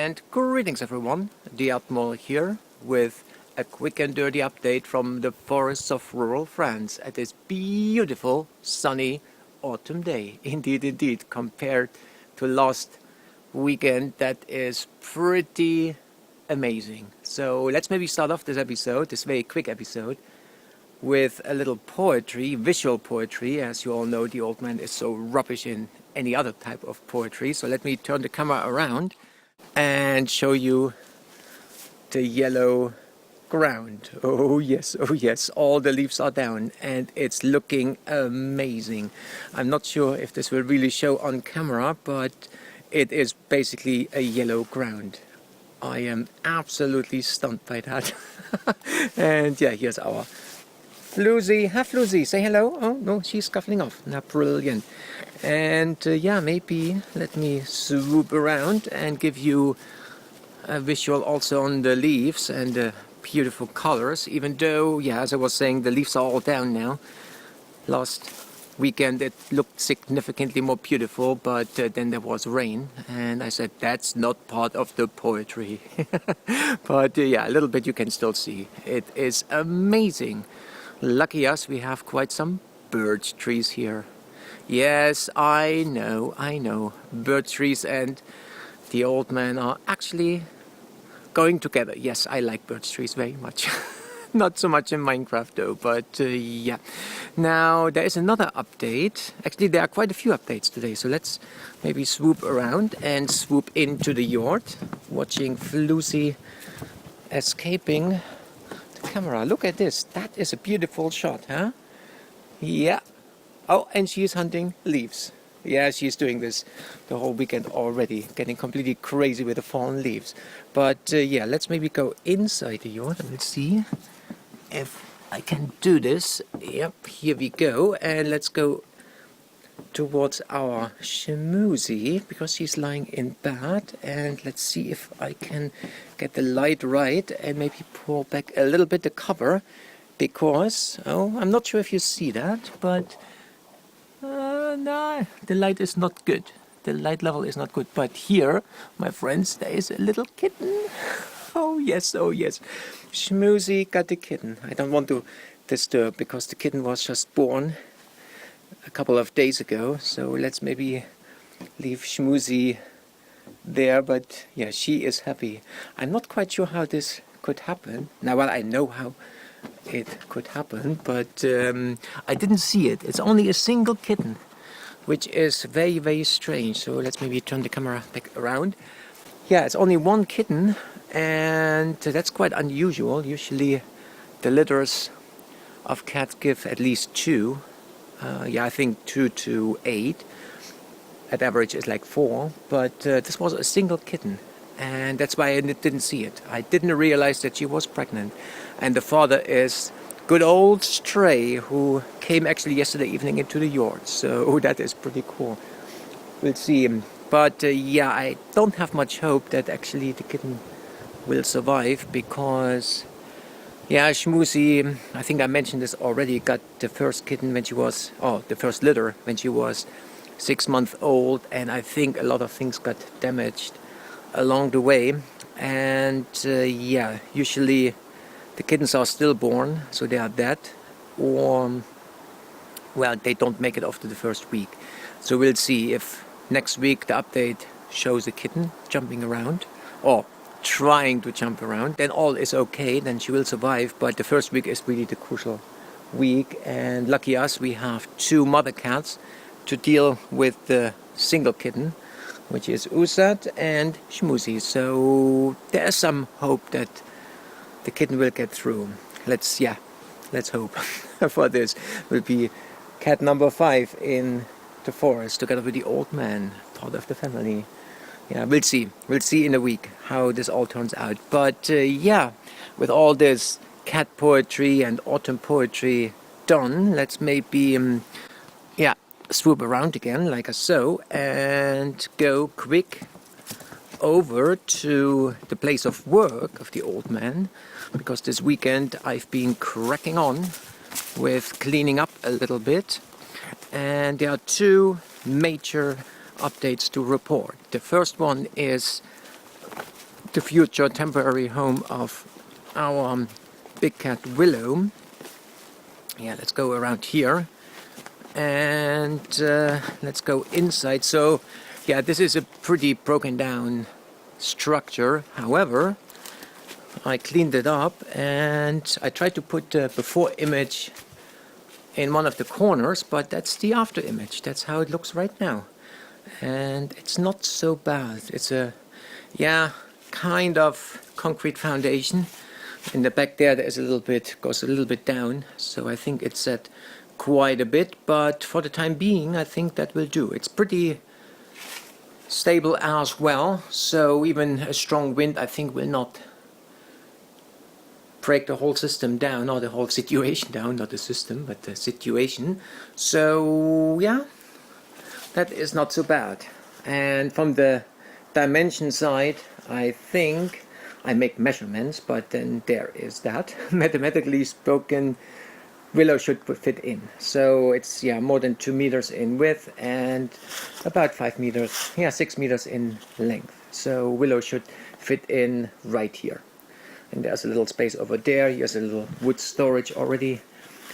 And greetings everyone, the Admiral here with a quick and dirty update from the forests of rural France at this beautiful sunny autumn day. Indeed, compared to last weekend, that is pretty amazing. So let's maybe start off this episode, this very quick episode, with a little poetry, visual poetry. As you all know, the old man is so rubbish in any other type of poetry. So let me turn the camera around and show you the yellow ground. Oh yes, all the leaves are down and it's looking amazing. I'm not sure if this will really show on camera, but it is basically a yellow ground. I am absolutely stunned by that. And yeah, here's our Floozy. Hi Floozy, say hello. Oh no, she's scuffling off. Now, brilliant. And yeah, maybe let me swoop around and give you a visual also on the leaves and the beautiful colors, even though, yeah, as I was saying, the leaves are all down now. Last weekend it looked significantly more beautiful, but then there was rain and I said that's not part of the poetry. But yeah, a little bit you can still see. It is amazing. Lucky us, we have quite some birch trees here. Yes, I know. Birch trees and the old man are actually going together. Yes, I like birch trees very much. Not so much in Minecraft though, but yeah. Now there is another update. Actually, there are quite a few updates today, so let's maybe swoop around and swoop into the yard, watching Floozy escaping the camera. Look at this. That is a beautiful shot, huh? Yeah. Oh, and she's hunting leaves. Yeah, she's doing this the whole weekend already, getting completely crazy with the fallen leaves. But yeah, let's maybe go inside the yard and let's see if I can do this. Yep, here we go. And let's go towards our schmoozy, because she's lying in bed. And let's see if I can get the light right and maybe pull back a little bit the cover, because, oh, I'm not sure if you see that, but no, the light is not good. The light level is not good. But here, my friends, there is a little kitten. Oh yes. Schmoozy got the kitten. I don't want to disturb because the kitten was just born a couple of days ago. So let's maybe leave Schmoozy there. But yeah, she is happy. I'm not quite sure how this could happen. Now, well, I know how it could happen, but I didn't see it. It's only a single kitten, which is very strange. So let's maybe turn the camera back around. Yeah, it's only one kitten, and that's quite unusual. Usually the litters of cats give at least two. Yeah, I think 2 to 8. At average is like 4, but this was a single kitten, and that's why I didn't see it. I didn't realize that she was pregnant. And the father is good old Stray, who came actually yesterday evening into the yard. So that is pretty cool. We'll see him. But yeah, I don't have much hope that actually the kitten will survive, because yeah, Schmoozy, I think I mentioned this already, got the first kitten when she was, the first litter when she was 6 months old, and I think a lot of things got damaged along the way. And yeah, usually the kittens are stillborn, so they are dead, or well, they don't make it after the first week. So we'll see if next week the update shows a kitten jumping around or trying to jump around. Then all is okay, then she will survive. But the first week is really the crucial week, and lucky us, we have 2 mother cats to deal with the single kitten, which is Usat and Schmoozy. So there's some hope that the kitten will get through. Let's hope for this. Will be cat number 5 in the forest together with the old man, part of the family. Yeah, we'll see in a week how this all turns out. But yeah, with all this cat poetry and autumn poetry done, let's maybe swoop around again like so and go quick over to the place of work of the old man, because this weekend I've been cracking on with cleaning up a little bit, and there are 2 major updates to report. The first one is the future temporary home of our big cat Willow. Yeah, let's go around here and let's go inside. So yeah, this is a pretty broken down structure. However, I cleaned it up and I tried to put the before image in one of the corners, but that's the after image. That's how it looks right now. And it's not so bad. It's a, yeah, kind of concrete foundation. In the back there is a little bit, goes a little bit down. So I think it's set quite a bit, but for the time being, I think that will do. It's pretty stable as well. So even a strong wind, I think, will not break the whole system down, or the whole situation down, not the system, but the situation. So yeah, that is not so bad. And from the dimension side, I think I make measurements, but then there is that. Mathematically spoken, Willow should fit in. So it's, yeah, more than 2 meters in width and about 5 meters, yeah, 6 meters in length. So Willow should fit in right here. And there's a little space over there. Here's a little wood storage already.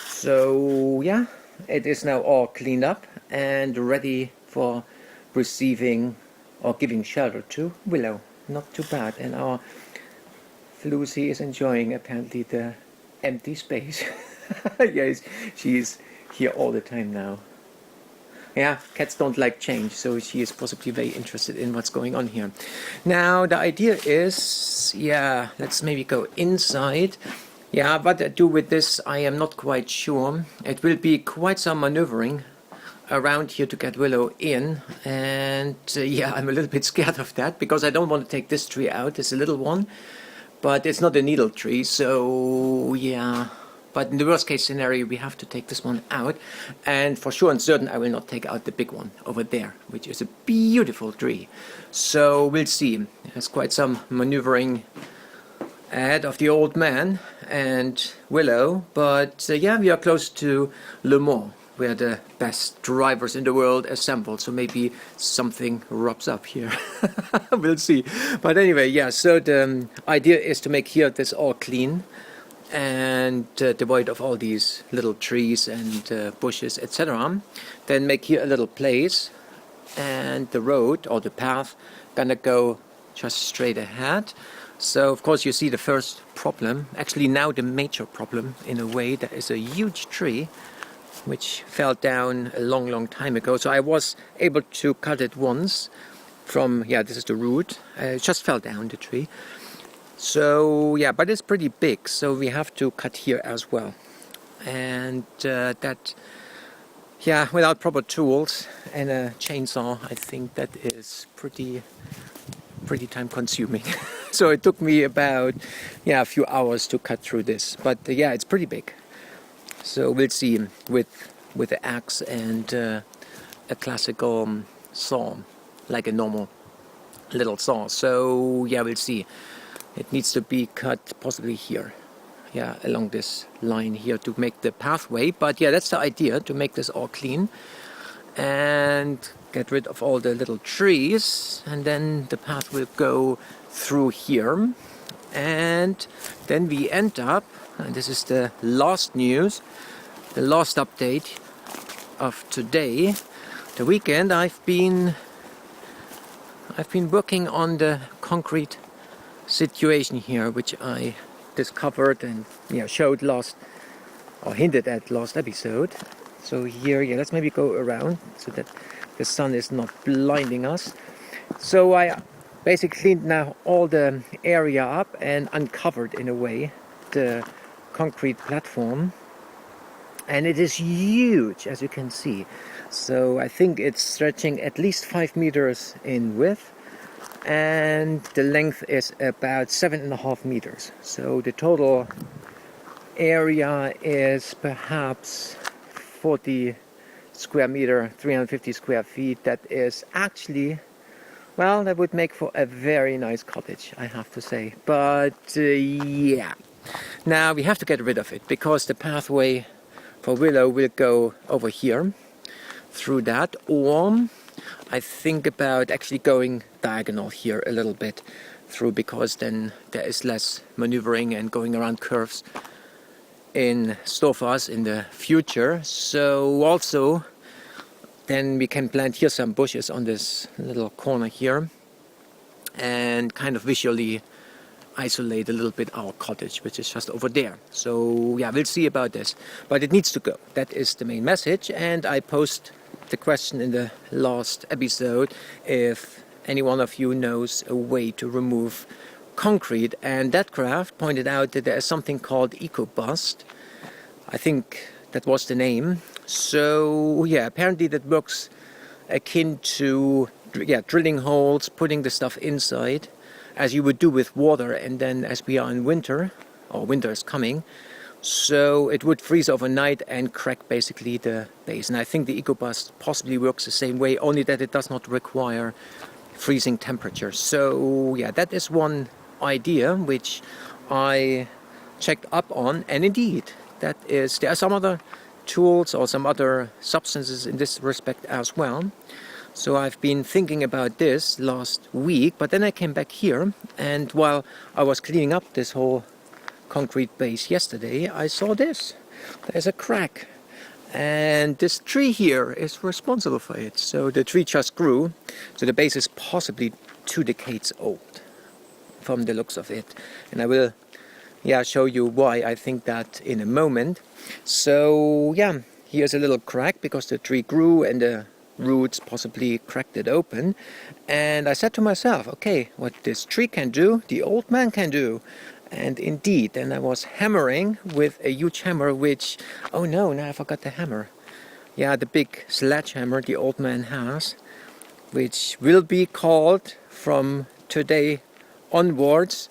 So yeah, it is now all cleaned up and ready for receiving or giving shelter to Willow. Not too bad. And our Lucy is enjoying apparently the empty space. Yes, she's here all the time now. Yeah, cats don't like change, so she is possibly very interested in what's going on here. Now, the idea is, yeah, let's maybe go inside. Yeah, what to do with this, I am not quite sure. It will be quite some maneuvering around here to get Willow in. And yeah, I'm a little bit scared of that, because I don't want to take this tree out. It's a little one, but it's not a needle tree, so yeah. But in the worst case scenario, we have to take this one out. And for sure and certain, I will not take out the big one over there, which is a beautiful tree. So we'll see. There's quite some maneuvering ahead of the old man and Willow. But yeah, we are close to Le Mans, where the best drivers in the world assemble. So maybe something rubs up here. We'll see. But anyway, yeah, so the idea is to make here this all clean and devoid of all these little trees and bushes, etc. Then make here a little place, and the road or the path gonna go just straight ahead. So of course you see the first problem, actually now the major problem in a way. There is a huge tree which fell down a long time ago. So I was able to cut it once from, yeah, this is the root. It just fell down, the tree. So yeah, but it's pretty big, so we have to cut here as well. And that, yeah, without proper tools and a chainsaw, I think that is pretty time consuming. So it took me about, yeah, a few hours to cut through this. But yeah, it's pretty big. So we'll see with the axe and a classical saw, like a normal little saw. So yeah, we'll see. It needs to be cut possibly here, yeah, along this line here to make the pathway. But yeah, that's the idea, to make this all clean and get rid of all the little trees, and then the path will go through here. And then we end up, and this is the last news, the last update of today, the weekend. I've been working on the concrete situation here, which I discovered and, yeah, showed last, or hinted at last episode. So here, yeah, let's maybe go around so that the sun is not blinding us. So I basically cleaned now all the area up and uncovered, in a way, the concrete platform, and it is huge, as you can see. So I think it's stretching at least 5 meters in width, and the length is about 7.5 meters. So the total area is perhaps 40 square meter, 350 square feet. That is actually, well, that would make for a very nice cottage, I have to say. But yeah, now we have to get rid of it, because the pathway for Willow will go over here through that, or I think about actually going diagonal here a little bit through, because then there is less maneuvering and going around curves in store for us in the future. So also then we can plant here some bushes on this little corner here and kind of visually isolate a little bit our cottage, which is just over there. So yeah, we'll see about this, but it needs to go. That is the main message. And I posed the question in the last episode if any one of you knows a way to remove concrete, and that craft pointed out that there is something called EcoBust. I think that was the name. So yeah, apparently that works akin to drilling holes, putting the stuff inside as you would do with water, and then as we are in winter, or winter is coming, so it would freeze overnight and crack basically the base. And I think the EcoBust possibly works the same way, only that it does not require freezing temperature. So yeah, that is one idea which I checked up on, and indeed there are some other tools or some other substances in this respect as well. So I've been thinking about this last week, but then I came back here, and while I was cleaning up this whole concrete base yesterday, I saw this. There's a crack, and this tree here is responsible for it. So the tree just grew, so the base is possibly 2 decades old from the looks of it. And I will show you why I think that in a moment. So yeah, here's a little crack because the tree grew and the roots possibly cracked it open. And I said to myself, okay, what this tree can do, the old man can do. And indeed, then I was hammering with a huge hammer, which, oh no, now I forgot the hammer. Yeah, the big sledgehammer the old man has, which will be called from today onwards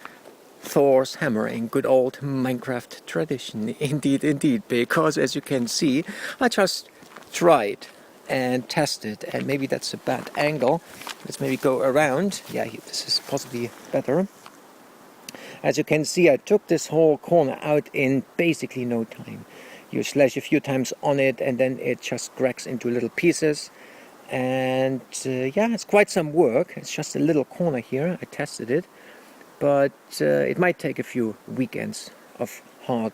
Thor's hammer in good old Minecraft tradition. Indeed, indeed, because as you can see, I just tried and tested, and maybe that's a bad angle. Let's maybe go around. Yeah, this is possibly better. As you can see, I took this whole corner out in basically no time. You slash a few times on it and then it just cracks into little pieces. And yeah, it's quite some work. It's just a little corner here. I tested it. But it might take a few weekends of hard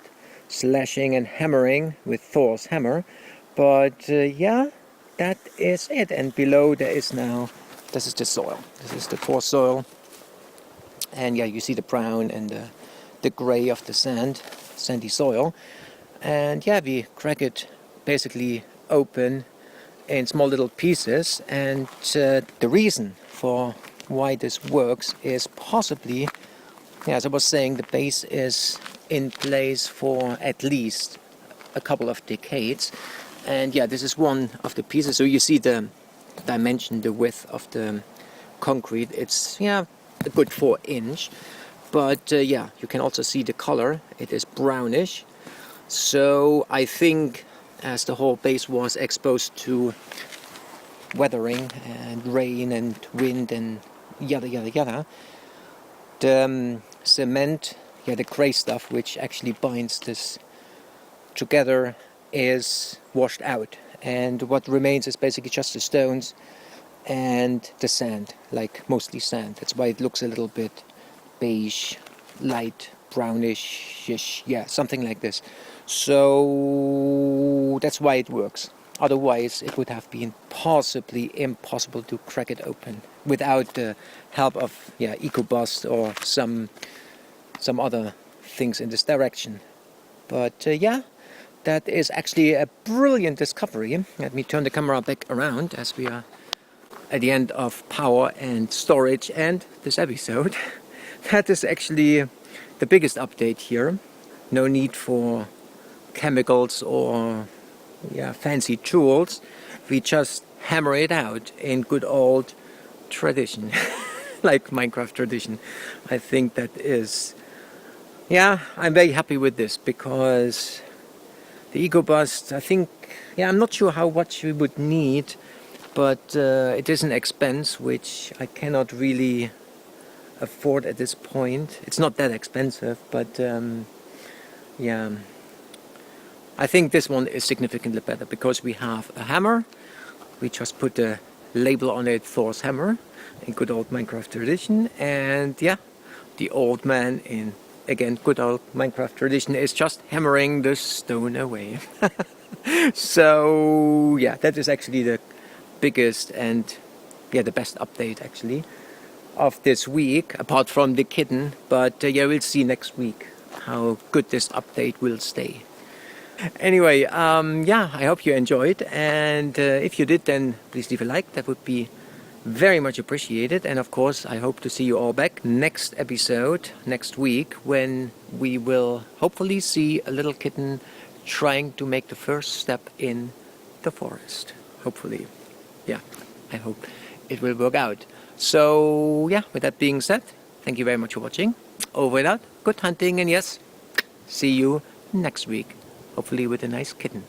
slashing and hammering with Thor's hammer. But yeah, that is it. And below there is now, this is the soil. This is the Thor soil. And yeah, you see the brown and the gray of the sandy soil. And yeah, we crack it basically open in small little pieces. And the reason for why this works is possibly, as I was saying, the base is in place for at least a couple of decades. And yeah, this is one of the pieces. So you see the dimension, the width of the concrete. It's a good 4-inch. But yeah, you can also see the color. It is brownish. So I think as the whole base was exposed to weathering and rain and wind and yada yada yada, the cement, the gray stuff which actually binds this together is washed out, and what remains is basically just the stones and the sand, like mostly sand. That's why it looks a little bit beige, light brownish-ish, something like this. So that's why it works. Otherwise it would have been possibly impossible to crack it open without the help of EcoBust or some other things in this direction. But yeah, that is actually a brilliant discovery. Let me turn the camera back around as we are at the end of power and storage and this episode. That is actually the biggest update here. No need for chemicals or fancy tools. We just hammer it out in good old tradition, like Minecraft tradition. I think that is, I'm very happy with this, because the EcoBust, I think, I'm not sure how much we would need, but it is an expense which I cannot really afford at this point. It's not that expensive, but I think this one is significantly better because we have a hammer. We just put the label on it, Thor's hammer, in good old Minecraft tradition, and the old man in, again, good old Minecraft tradition, is just hammering the stone away. So yeah, that is actually the biggest and yeah, the best update actually of this week, apart from the kitten. But yeah, we'll see next week how good this update will stay. Anyway, yeah, I hope you enjoyed, and if you did, then please leave a like. That would be very much appreciated. And of course, I hope to see you all back next episode next week, when we will hopefully see a little kitten trying to make the first step in the forest. Hopefully, yeah, I hope it will work out. So yeah, with that being said, thank you very much for watching. Over and out, good hunting, and yes, see you next week, hopefully with a nice kitten.